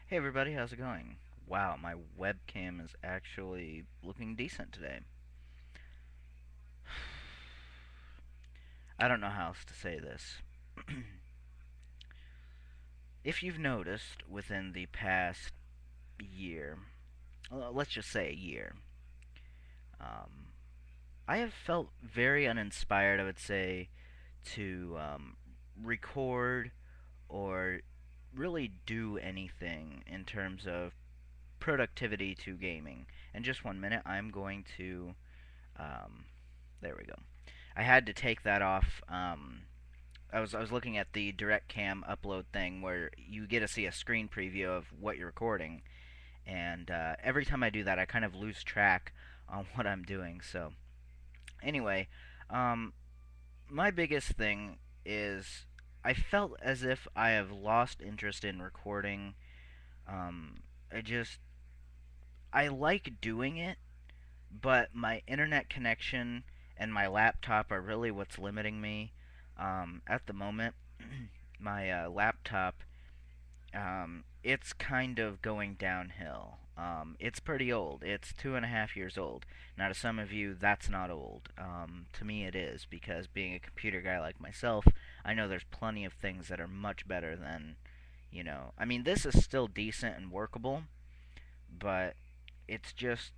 Hey everybody, how's it going? Wow, my webcam is actually looking decent today. I don't know how else to say this. If you've noticed within the past year, let's just say a year, um, I have felt very uninspired, I would say, to record or really do anything in terms of productivity to gaming. In just 1 minute, I'm going to. Um, there we go. I had to take that off. I was looking at the direct cam upload thing where you get to see a screen preview of what you're recording, and every time I do that, I kind of lose track on what I'm doing. So anyway, um, my biggest thing is I felt as if I have lost interest in recording. Um, I just I like doing it, but my internet connection and my laptop are really what's limiting me. At the moment, my laptop, it's kind of going downhill. It's pretty old. It's 2.5 years old. Now, to some of you, that's not old. To me, it is, because being a computer guy like myself, I know there's plenty of things that are much better than, I mean, this is still decent and workable, but it's just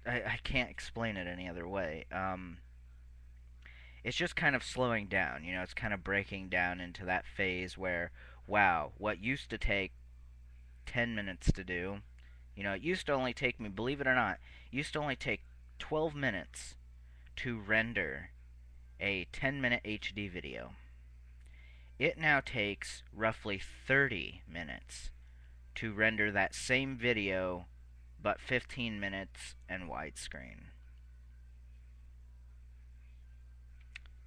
I can't explain it any other way. It's just kind of slowing down. It's kind of breaking down into that phase where, wow, what used to take 10 minutes to do, it used to only take me, believe it or not, it used to only take 12 minutes to render a 10-minute HD video. It now takes roughly 30 minutes to render that same video, but 15 minutes and widescreen.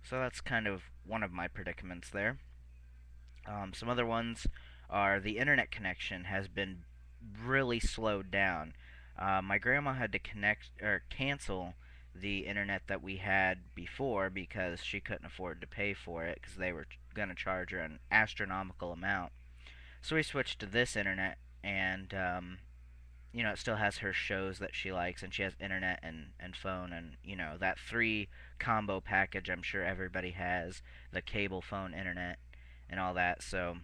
So that's kind of one of my predicaments there. Some other ones are the internet connection has been really slowed down. My grandma had to connect or cancel the internet that we had before because she couldn't afford to pay for it because they were going to charge her an astronomical amount. So we switched to this internet, and it still has her shows that she likes, and she has internet and phone, and that three combo package I'm sure everybody has, the cable, phone, internet, and all that. So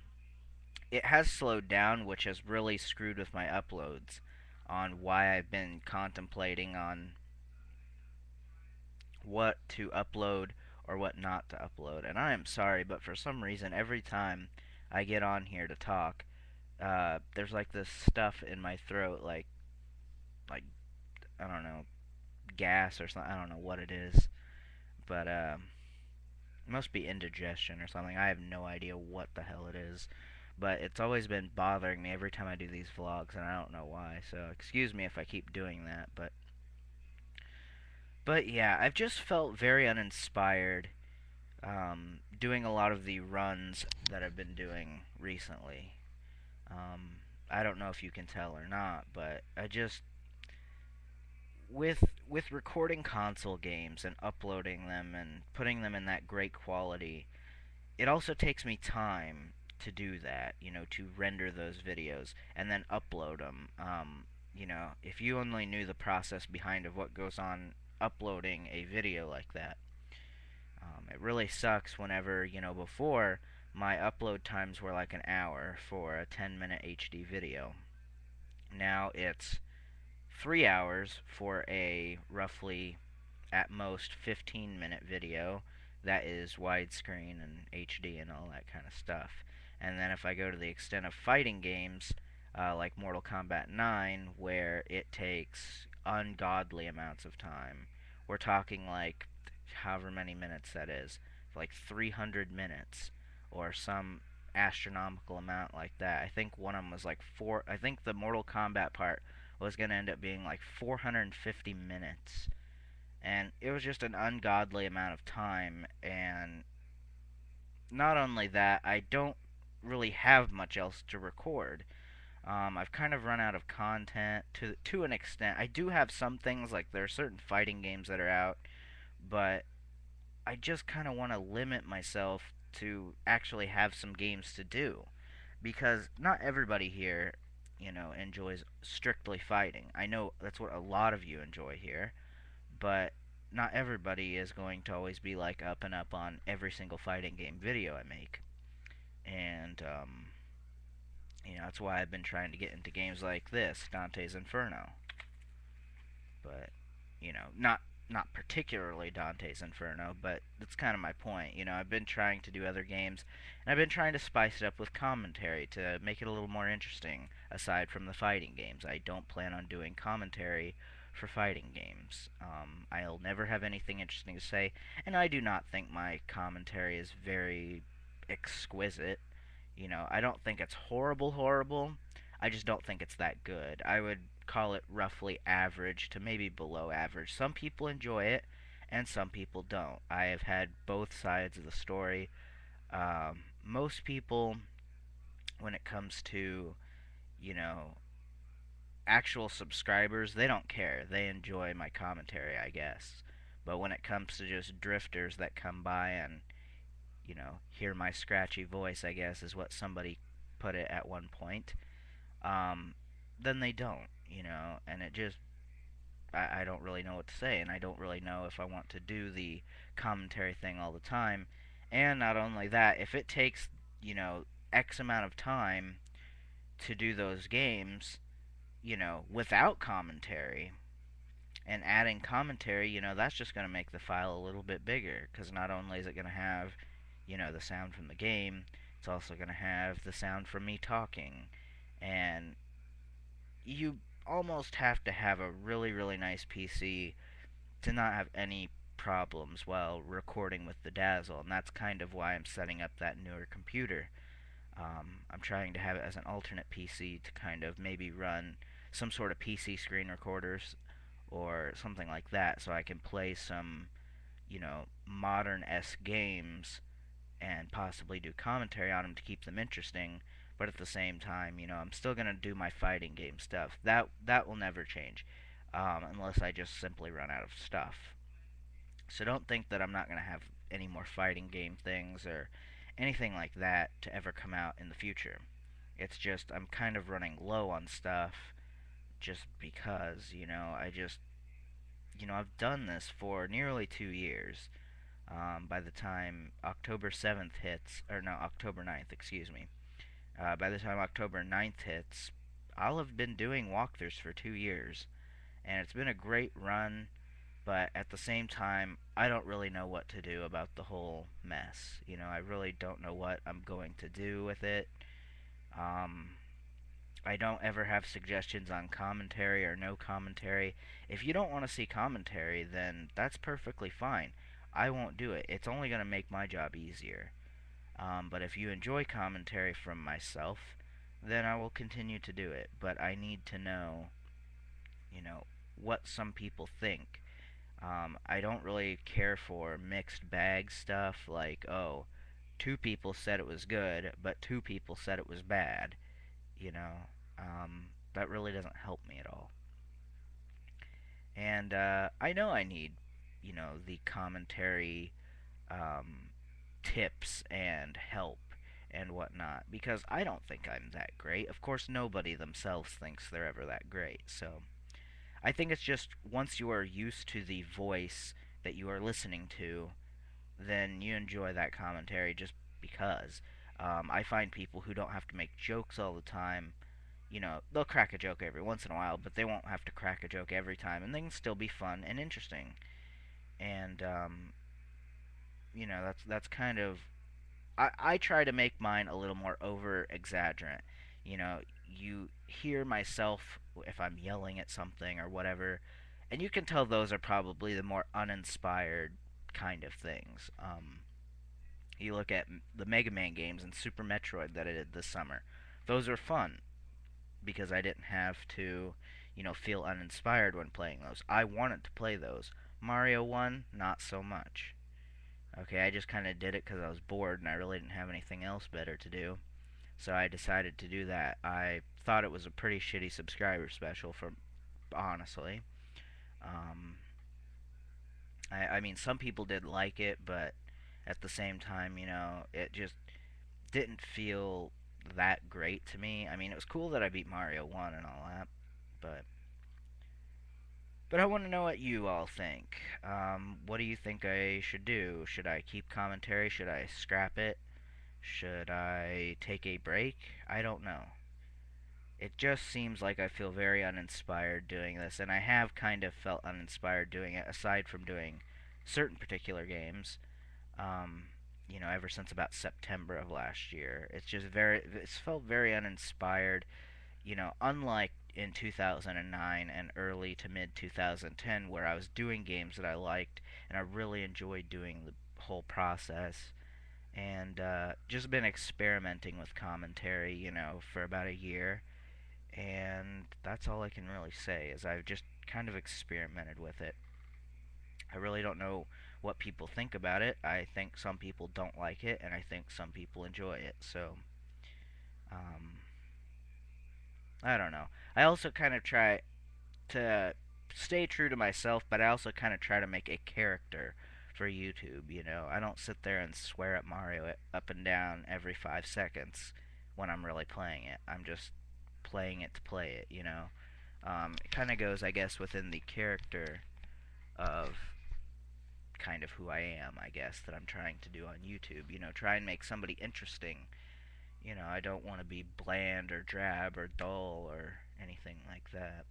it has slowed down, which has really screwed with my uploads on why I've been contemplating on what to upload or what not to upload. And I am sorry, but for some reason, every time I get on here to talk, there's like this stuff in my throat, like I don't know, gas or something. I don't know what it is, but it must be indigestion or something. I have no idea what the hell it is, but it's always been bothering me every time I do these vlogs, and I don't know why. So excuse me if I keep doing that, but yeah, I've just felt very uninspired doing a lot of the runs that I've been doing recently. Um, I don't know if you can tell or not, but I just with recording console games and uploading them and putting them in that great quality, it also takes me time to do that, to render those videos and then upload them. If you only knew the process behind of what goes on uploading a video like that, it really sucks whenever, before my upload times were like an hour for a 10-minute HD video. Now it's 3 hours for a roughly at most 15-minute video that is widescreen and HD and all that kind of stuff. And then if I go to the extent of fighting games like Mortal Kombat 9, where it takes ungodly amounts of time, we're talking like however many minutes that is, like 300 minutes or some astronomical amount like that. I think one of them was like four. I think the Mortal Kombat part was going to end up being like 450 minutes. And it was just an ungodly amount of time. And not only that, I don't really have much else to record. I've kind of run out of content to an extent. I do have some things, like there are certain fighting games that are out, but I just kind of want to limit myself to actually have some games to do because not everybody here, enjoys strictly fighting. I know that's what a lot of you enjoy here, but not everybody is going to always be like up and up on every single fighting game video I make. And that's why I've been trying to get into games like this, Dante's Inferno. But not particularly Dante's Inferno, but that's kind of my point. I've been trying to do other games, and I've been trying to spice it up with commentary to make it a little more interesting. Aside from the fighting games, I don't plan on doing commentary for fighting games. I'll never have anything interesting to say, and I do not think my commentary is very exquisite. I don't think it's horrible, horrible. I just don't think it's that good. I would call it roughly average to maybe below average. Some people enjoy it, and some people don't. I have had both sides of the story. Most people, when it comes to, you know, actual subscribers, they don't care. They enjoy my commentary, I guess. But when it comes to just drifters that come by and, hear my scratchy voice, I guess is what somebody put it at one point, then they don't, and it just, I don't really know what to say, and I don't really know if I want to do the commentary thing all the time. And not only that, if it takes, X amount of time to do those games, without commentary, and adding commentary, that's just going to make the file a little bit bigger, because not only is it going to have, the sound from the game, it's also going to have the sound from me talking. And you almost have to have a really, really nice PC to not have any problems while recording with the Dazzle, and that's kind of why I'm setting up that newer computer. I'm trying to have it as an alternate PC to kind of maybe run some sort of PC screen recorders or something like that, so I can play some, modern-esque games and possibly do commentary on them to keep them interesting. But at the same time, I'm still gonna do my fighting game stuff. That will never change, unless I just simply run out of stuff. So don't think that I'm not gonna have any more fighting game things or anything like that to ever come out in the future. It's just I'm kind of running low on stuff just because, I've done this for nearly 2 years. By the time October 7th hits, or no, October 9th, excuse me, by the time October 9th hits, I'll have been doing walkthroughs for 2 years, and it's been a great run, but at the same time, I don't really know what to do about the whole mess. I really don't know what I'm going to do with it. Um, I don't ever have suggestions on commentary or no commentary. If you don't want to see commentary, then that's perfectly fine. I won't do it. It's only going to make my job easier. But if you enjoy commentary from myself, then I will continue to do it. But I need to know, what some people think. I don't really care for mixed bag stuff like, oh, two people said it was good, but two people said it was bad. You know, that really doesn't help me at all. And I know I need, the commentary um, tips and help and whatnot because I don't think I'm that great. Of course, nobody themselves thinks they're ever that great. So I think it's just once you are used to the voice that you are listening to, then you enjoy that commentary just because. I find people who don't have to make jokes all the time, they'll crack a joke every once in a while, but they won't have to crack a joke every time, and they can still be fun and interesting. And that's kind of I try to make mine a little more over exaggerant. You hear myself if I'm yelling at something or whatever, and you can tell those are probably the more uninspired kind of things. You look at the Mega Man games and Super Metroid that I did this summer. Those are fun because I didn't have to, feel uninspired when playing those. I wanted to play those. Mario 1, not so much. Okay, I just kind of did it because I was bored and I really didn't have anything else better to do. So I decided to do that. I thought it was a pretty shitty subscriber special, for honestly. Um, I mean, some people did like it, but at the same time, it just didn't feel, that great to me. I mean, it was cool that I beat Mario 1 and all that, but I want to know what you all think. What do you think I should do? Should I keep commentary? Should I scrap it? Should I take a break? I don't know. It just seems like I feel very uninspired doing this, and I have kind of felt uninspired doing it, aside from doing certain particular games. Um, ever since about September of last year, it's felt very uninspired. Unlike in 2009 and early to mid 2010, where I was doing games that I liked and I really enjoyed doing the whole process, and just been experimenting with commentary, for about a year, and that's all I can really say is I've just kind of experimented with it. I really don't know what people think about it. I think some people don't like it, and I think some people enjoy it. So, um, I don't know. I also kind of try to stay true to myself, but I also kind of try to make a character for YouTube. I don't sit there and swear at Mario up and down every 5 seconds when I'm really playing it. I'm just playing it to play it. It kind of goes, I guess, within the character of kind of who I am, I guess, that I'm trying to do on YouTube. Try and make somebody interesting. I don't want to be bland or drab or dull or anything like that.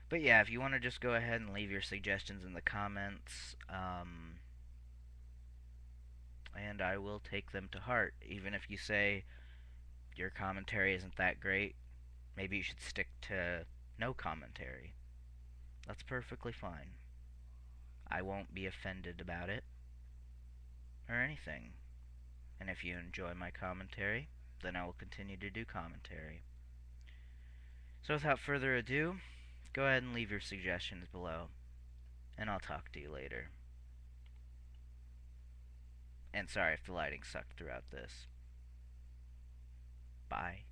But yeah, if you want to just go ahead and leave your suggestions in the comments, and I will take them to heart. Even if you say your commentary isn't that great, maybe you should stick to no commentary. That's perfectly fine. I won't be offended about it or anything. And if you enjoy my commentary, then I will continue to do commentary. So without further ado, go ahead and leave your suggestions below, and I'll talk to you later. And sorry if the lighting sucked throughout this. Bye.